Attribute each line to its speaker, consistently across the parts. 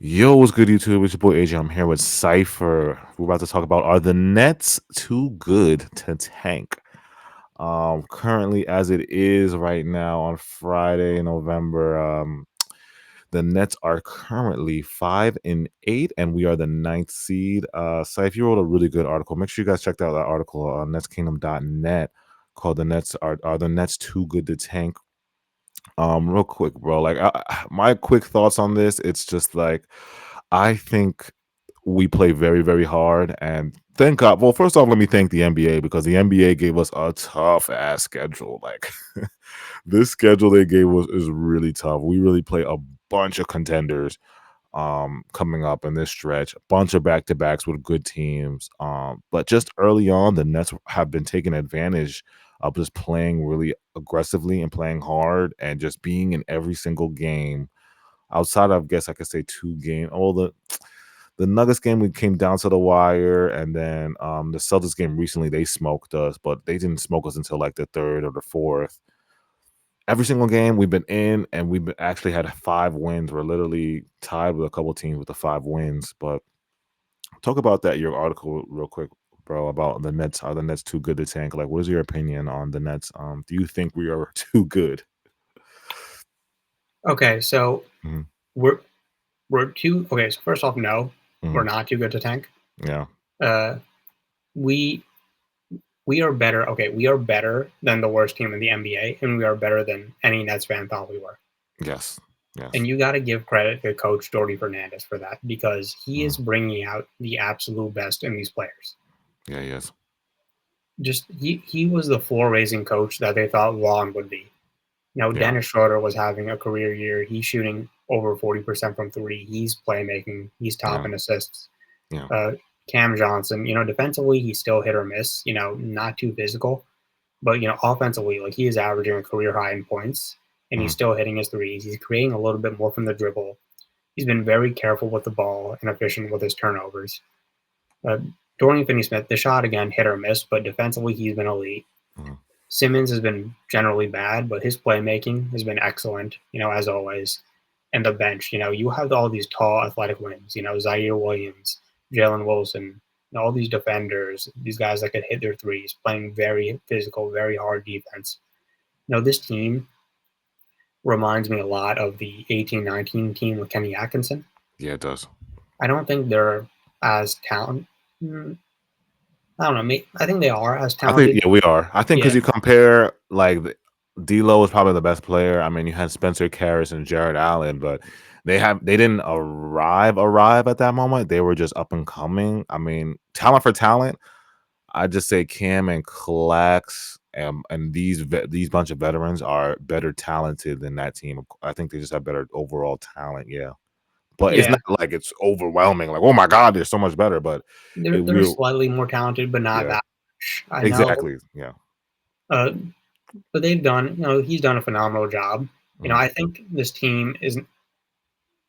Speaker 1: Yo, what's good, YouTube? It's your boy AJ. I'm here with Cypher. We're about to talk about, are the Nets too good to tank? Currently, as it is right now on Friday, November, the Nets are currently 5-8, and we are the ninth seed. Cypher, you wrote a really good article. Make sure you guys check out that article on netskingdom.net called "The Nets Are the Nets Too Good to Tank?" Real quick, bro. Like, my quick thoughts on this. It's just like, I think we play very, very hard, and thank God. Well, first off, let me thank the NBA because the NBA gave us a tough ass schedule. Like, this schedule they gave us is really tough. We really play a bunch of contenders coming up in this stretch, a bunch of back-to-backs with good teams. But just early on, the Nets have been taking advantage of just playing really aggressively and playing hard and just being in every single game. Outside of, I guess I could say, two game. Oh, the Nuggets game, we came down to the wire, and then the Celtics game recently, they smoked us, but they didn't smoke us until like the third or the fourth. Every single game we've been in, and actually had 5 wins. We're literally tied with a couple teams with the 5 wins. But talk about that, your article, real quick, bro, about the Nets. Are the Nets too good to tank? Like, what is your opinion on the Nets? Do you think we are too good?
Speaker 2: Okay, so
Speaker 1: Mhm,
Speaker 2: we're we're too okay. So first off, no, we're
Speaker 1: mhm.
Speaker 2: not too good to tank.
Speaker 1: Yeah.
Speaker 2: Uh, we we are better. Okay, we are better than the worst team in the NBA, and we are better than any Nets fan thought we were.
Speaker 1: Yes. Yes.
Speaker 2: And you got to give credit to Coach Jordy Fernandez for that because he
Speaker 1: Mhm.
Speaker 2: is bringing out the absolute best in these players.
Speaker 1: Yeah. Yes.
Speaker 2: Just he was the floor raising coach that they thought Vaughn would be.
Speaker 1: Yeah.
Speaker 2: Dennis Schroeder was having a career year. He's shooting over 40% from three. He's playmaking. He's top
Speaker 1: Yeah.
Speaker 2: in assists.
Speaker 1: Yeah.
Speaker 2: uh, Cam Johnson, defensively he's still hit or miss. Not too physical, but offensively, like he is averaging a career high in points, and he's
Speaker 1: Mhm.
Speaker 2: still hitting his threes. He's creating a little bit more from the dribble. He's been very careful with the ball and efficient with his turnovers. Uh, Dorian Finney-Smith, the shot again hit or miss, but defensively he's been elite.
Speaker 1: Mhm.
Speaker 2: Simmons has been generally bad, but his playmaking has been excellent. As always. And the bench, you have all these tall, athletic wings. Zaire Williams, Jalen Wilson, all these defenders, these guys that could hit their threes, playing very physical, very hard defense. This team reminds me a lot of the 18-19 team with Kenny Atkinson.
Speaker 1: Yeah. It does.
Speaker 2: I don't think they're as talented. I don't know. I think they are as
Speaker 1: I think,
Speaker 2: talented.
Speaker 1: yeah, we are. I think because
Speaker 2: Yeah,
Speaker 1: you compare, like, D'Lo is probably the best player. I mean, you had Spencer Karras and Jared Allen, but they didn't arrive at that moment. They were just up and coming. I mean, talent for talent, I just say Cam and Clax and these bunch of veterans are better talented than that team. I think they just have better overall talent. Yeah, but it's
Speaker 2: yeah.
Speaker 1: not like it's overwhelming. Like, oh my God, they're so much better. But
Speaker 2: They're
Speaker 1: it
Speaker 2: they're
Speaker 1: will.
Speaker 2: slightly more talented, but not
Speaker 1: Yeah,
Speaker 2: that much. I know.
Speaker 1: exactly. Yeah.
Speaker 2: Uh, but he's done a phenomenal job.
Speaker 1: Mhm.
Speaker 2: I think this team isn't.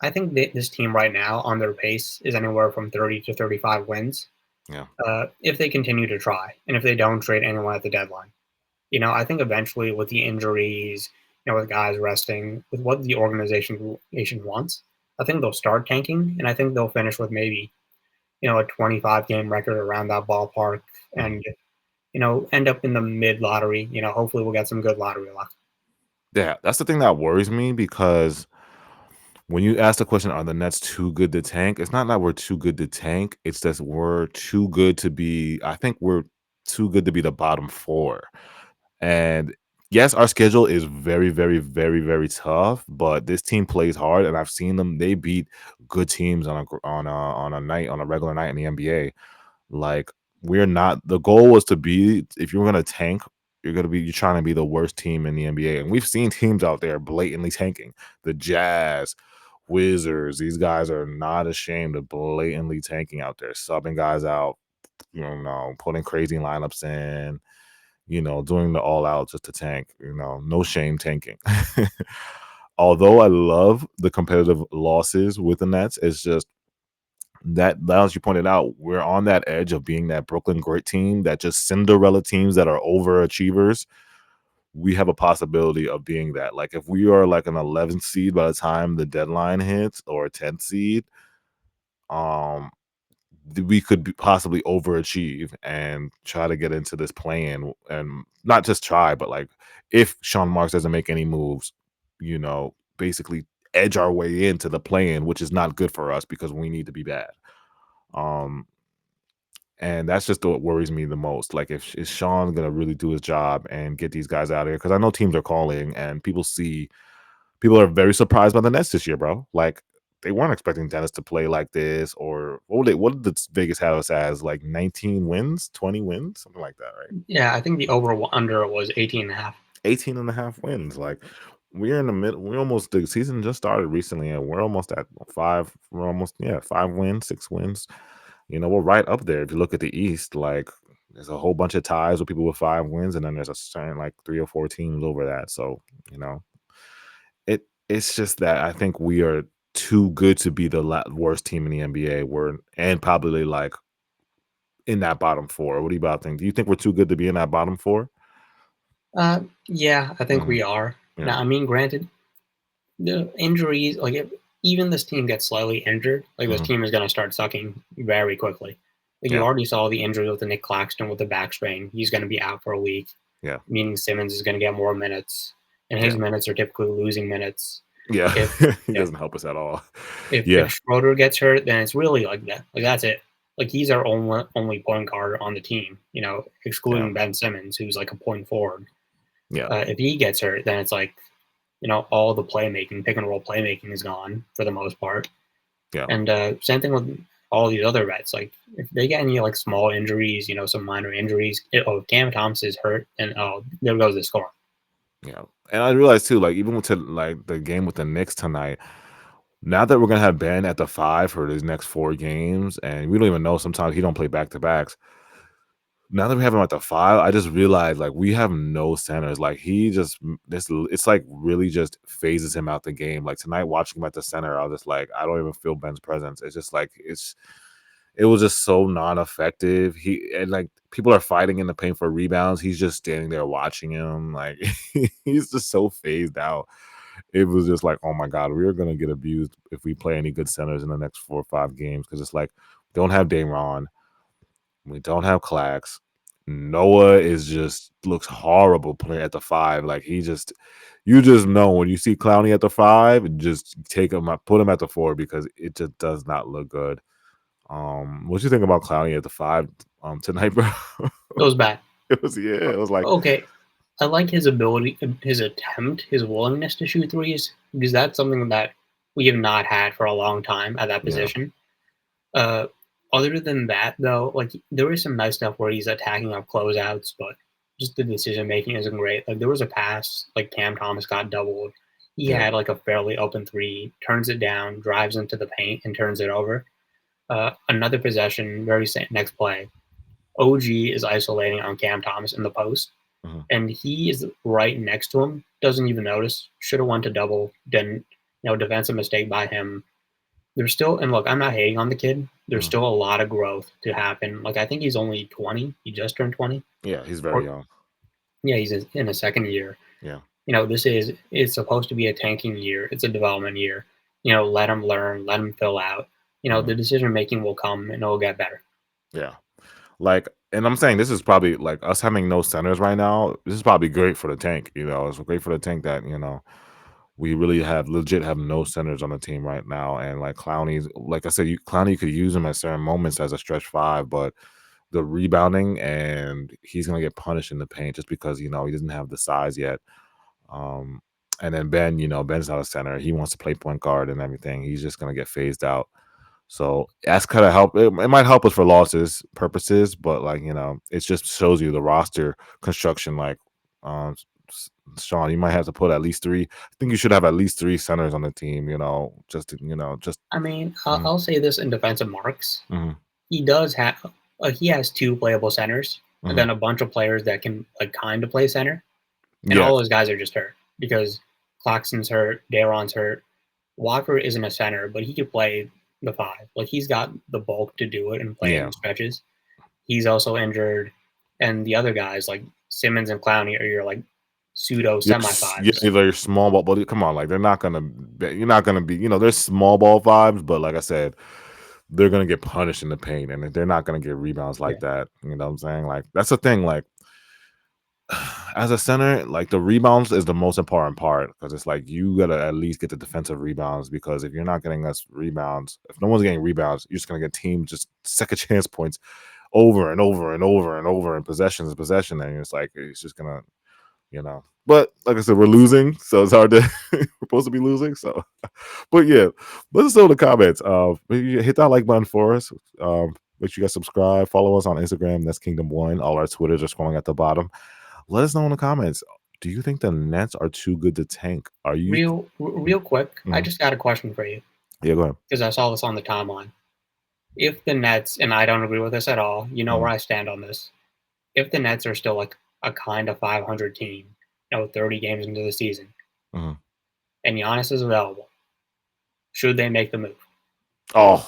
Speaker 2: I think this team right now on their pace is anywhere from 30 to 35 wins.
Speaker 1: Yeah.
Speaker 2: If they continue to try, and if they don't trade anyone at the deadline, I think eventually with the injuries, with guys resting, with what the organization wants, I think they'll start tanking, and I think they'll finish with maybe a 25 game record around that ballpark,
Speaker 1: Mhm.
Speaker 2: and end up in the mid lottery. Hopefully we'll get some good lottery luck.
Speaker 1: Yeah, that's the thing that worries me because when you ask the question, "Are the Nets too good to tank?" It's not that we're too good to tank, it's that we're too good to be, I think we're too good to be the bottom 4. And yes, our schedule is very, very, very, very tough, but this team plays hard, and I've seen them. They beat good teams on a regular night in the NBA. Like, we're not, the goal was to be, if you're gonna tank, you're trying to be the worst team in the NBA. And we've seen teams out there blatantly tanking. The Jazz, Wizards, these guys are not ashamed of blatantly tanking out there, subbing guys out, putting crazy lineups in, doing the all out just to tank, no shame tanking. Although I love the competitive losses with the Nets, it's just that, as you pointed out, we're on that edge of being that Brooklyn great team, that just Cinderella teams that are overachievers. we have a possibility of being that. Like if we are like an 11th seed by the time the deadline hits or a 10th seed, um we could possibly overachieve and try to get into this play-in, and not just try, but like if Sean Marks doesn't make any moves, basically edge our way into the play-in, which is not good for us because we need to be bad. Um, and that's just what worries me the most. Like, if is Sean gonna really do his job and get these guys out of here? Because I know teams are calling, and people are very surprised by the Nets this year, bro. Like, they weren't expecting Dennis to play like this, or what did Vegas have us as? Like 19 wins, 20 wins, something like that, right?
Speaker 2: Yeah, I think the over under was 18 and a half.
Speaker 1: 18 and a half wins. Like, we're in the middle. We almost the season just started recently, and we're almost at five. We're almost, yeah, 5 wins, 6 wins. We're right up there. If you look at the East, like there's a whole bunch of ties with people with 5 wins, and then there's a certain like 3 or 4 teams over that. So, you know, it's just that I think we are too good to be the worst team in the NBA. We're and probably like in that bottom four. What do you about think? Do you think we're too good to be in that bottom four?
Speaker 2: Yeah, I think
Speaker 1: Hmm.
Speaker 2: we are.
Speaker 1: Yeah,
Speaker 2: Now, I mean, granted, the injuries, like if even this team gets slightly injured, like this
Speaker 1: hmm,
Speaker 2: team is going to start sucking very quickly. Like you
Speaker 1: yeah,
Speaker 2: already saw the injury with the Nick Claxton with the back strain. He's going to be out for a week,
Speaker 1: yeah,
Speaker 2: meaning Simmons is going to get more minutes, and his
Speaker 1: yeah,
Speaker 2: minutes are typically losing minutes.
Speaker 1: yeah.
Speaker 2: If
Speaker 1: He
Speaker 2: yeah,
Speaker 1: doesn't help us at all.
Speaker 2: if
Speaker 1: Yeah,
Speaker 2: Schroeder gets hurt, then it's really like that. Like that's it. Like he's our only point guard on the team.
Speaker 1: yeah,
Speaker 2: Excluding Ben Simmons, who's like a point forward.
Speaker 1: yeah,
Speaker 2: If he gets hurt, then it's like all the playmaking, pick and roll playmaking is gone for the most part.
Speaker 1: yeah.
Speaker 2: And same thing with all these other vets. Like if they get any like small injuries, some minor injuries. If Cam Thomas is hurt, and there goes the score.
Speaker 1: Yeah, and I realized too, like even with like the game with the Knicks tonight, now that we're gonna have Ben at the 5 for his next 4 games, and we don't even know, sometimes he don't play back to backs. Now that we have him at the 5, I just realized like we have no centers. Like he just it's like really just phases him out the game. Like tonight, watching him at the center, I was just like, I don't even feel Ben's presence. It's just like it was just so non-effective. Like people are fighting in the paint for rebounds. He's just standing there watching him. Like he's just so phased out. It was just like, oh my God, we are gonna get abused if we play any good centers in the next 4 or 5 games. Cause it's like we don't have Dayron, we don't have Clax. Noah is just looks horrible playing at the 5. Like you just know when you see Clowney at the 5, just take him put him at the 4 because it just does not look good. What you think about Clowney at the 5 tonight, bro?
Speaker 2: It was bad.
Speaker 1: It was, yeah, it was like,
Speaker 2: Okay, I like his ability, his attempt, his willingness to shoot threes because that's something that we have not had for a long time at that
Speaker 1: yeah,
Speaker 2: position. Uh, Other than that, though, like there is some nice stuff where he's attacking up closeouts, but just the decision making isn't great. Like there was a pass, like Cam Thomas got doubled. He
Speaker 1: yeah,
Speaker 2: had like a fairly open three, turns it down, drives into the paint, and turns it over. Another possession, very same next play. OG is isolating on Cam Thomas in the post,
Speaker 1: mhm,
Speaker 2: and he is right next to him. Doesn't even notice. Should have went to double. Didn't. Defensive mistake by him. There's still, and look, I'm not hating on the kid. There's
Speaker 1: mhm.
Speaker 2: still a lot of growth to happen. Like I think he's only 20. He just turned 20.
Speaker 1: Yeah, he's very
Speaker 2: Or
Speaker 1: young.
Speaker 2: yeah, he's in a second year.
Speaker 1: Yeah,
Speaker 2: This is it's supposed to be a tanking year. It's a development year. Let him learn. Let him fill out. The
Speaker 1: mhm,
Speaker 2: decision making will come and it'll get better.
Speaker 1: yeah. Like, and I'm saying this is probably like us having no centers right now. This is probably great for the tank. It's great for the tank that we really have legit have no centers on the team right now. And like Clowney's, like I said, Clowney could use him at certain moments as a stretch 5, but the rebounding, and he's gonna get punished in the paint just because he doesn't have the size yet. Um, and then Ben, Ben's not a center. He wants to play point guard and everything. He's just gonna get phased out. So that's kind of help. It might help us for losses purposes, but like it just shows you the roster construction. Like, um, Sean, you might have to put at least 3. I think you should have at least 3 centers on the team. Just to, just.
Speaker 2: I mean,
Speaker 1: Mhm,
Speaker 2: I'll say this in defensive marks.
Speaker 1: mhm,
Speaker 2: He does have he has two playable centers and
Speaker 1: mhm.
Speaker 2: then a bunch of players that can like kind of play center, and
Speaker 1: Yeah,
Speaker 2: all those guys are just hurt because Claxton's hurt, Daron's hurt. Walker isn't a center, but he could play the 5. Like he's got the bulk to do it and play it
Speaker 1: yeah,
Speaker 2: in stretches. He's also injured, and the other guys like Simmons and Clowney are your like pseudo semi
Speaker 1: Yeah,
Speaker 2: fives.
Speaker 1: they're small ball, but come on, like they're not gonna you're not gonna be, there's small ball vibes, but like I said, they're gonna get punished in the paint and they're not gonna get rebounds
Speaker 2: Yeah,
Speaker 1: like that. You know what I'm saying? Like that's the thing. Like as a center, like the rebounds is the most important part because it's like you gotta at least get the defensive rebounds because if you're not getting us rebounds, if no one's getting rebounds, you're just gonna get teams just second chance points over and over and over and over in possessions and possession, and it's like it's just gonna. But like I said, we're losing, so it's hard to we're supposed to be losing. So, but yeah, let us know in the comments. Maybe hit that like button for us. Make sure you guys subscribe, follow us on Instagram. That's Kingdom One. All our Twitters are scrolling at the bottom. Let us know in the comments. Do you think the Nets are too good to tank? Are you?
Speaker 2: real quick, I
Speaker 1: Mhm.
Speaker 2: just got a question for you
Speaker 1: Yeah, go ahead.
Speaker 2: because I saw this on the timeline. If the Nets, and I don't agree with this at all, you know where
Speaker 1: Mhm,
Speaker 2: I stand on this. If the Nets are still like a kind of 500 team, 30 games into the season,
Speaker 1: mhm.
Speaker 2: and Giannis is available, should they make the move?
Speaker 1: Oh,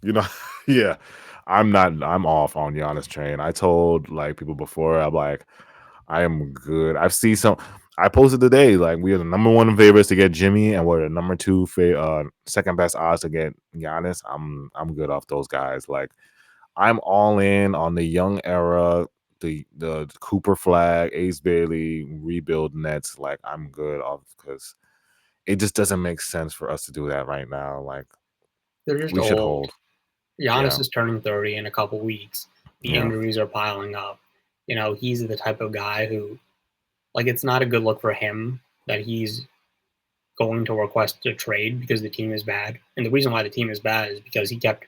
Speaker 1: you know, yeah. I'm off on Giannis train. I told like people before, I'm like, I am good. I've seen some I posted today, like we are the number one favorites to get Jimmy, and we're the number two second best odds to get Giannis. I'm good off those guys. Like I'm all in on the young era, the Cooper Flag, Ace Bailey, rebuild Nets. Like I'm good off because it just doesn't make sense for us to do that right now. Like
Speaker 2: They're just
Speaker 1: we should
Speaker 2: old.
Speaker 1: hold.
Speaker 2: Giannis
Speaker 1: Yeah.
Speaker 2: is turning 30 in a couple weeks. The
Speaker 1: Yeah.
Speaker 2: injuries are piling up. He's the type of guy who, like, it's not a good look for him that he's going to request a trade because the team is bad. And the reason why the team is bad is because he kept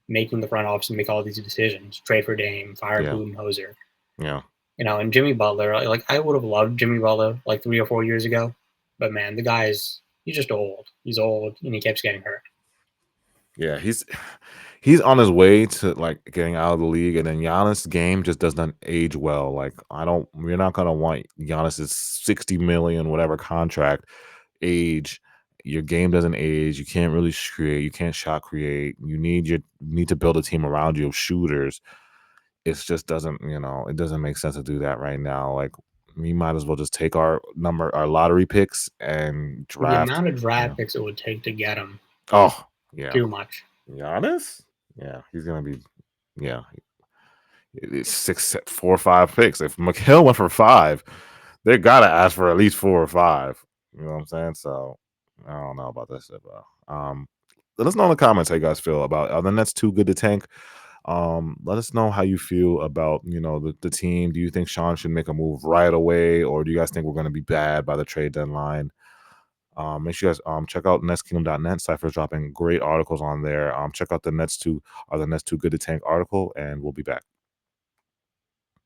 Speaker 2: making the front office make all these decisions: trade for Dame, fire
Speaker 1: Yeah.
Speaker 2: Budenholzer.
Speaker 1: Yeah.
Speaker 2: And Jimmy Butler, like I would have loved Jimmy Butler like 3 or 4 years ago, but man, he's just old. He's old, and he keeps getting hurt.
Speaker 1: Yeah. He's on his way to like getting out of the league, and then Giannis' game just doesn't age well. Like I don't we're not gonna want Giannis's 60 million whatever contract age. Your game doesn't age. You can't really create. You can't shot create. You need to build a team around you of shooters. It just doesn't, it doesn't make sense to do that right now. Like we might as well just take our lottery picks and
Speaker 2: The
Speaker 1: draft.
Speaker 2: amount of
Speaker 1: Yeah.
Speaker 2: draft picks it would take to get him,
Speaker 1: Oh, yeah.
Speaker 2: too much.
Speaker 1: Giannis? Yeah, he's gonna be. Yeah, it's six, 4 or 5 picks. If McHale went for 5, they gotta ask for at least 4 or 5. You know what I'm saying? So I don't know about this shit, bro. Let us know in the comments how you guys feel about are the Nets too good to tank. Let us know how you feel about the team. Do you think Sean should make a move right away, or do you guys think we're gonna be bad by the trade deadline? Make sure you guys check out netskingdom.net. Cypher's dropping great articles on there. Check out the Nets too. Are the Nets too good to tank article, and we'll be back.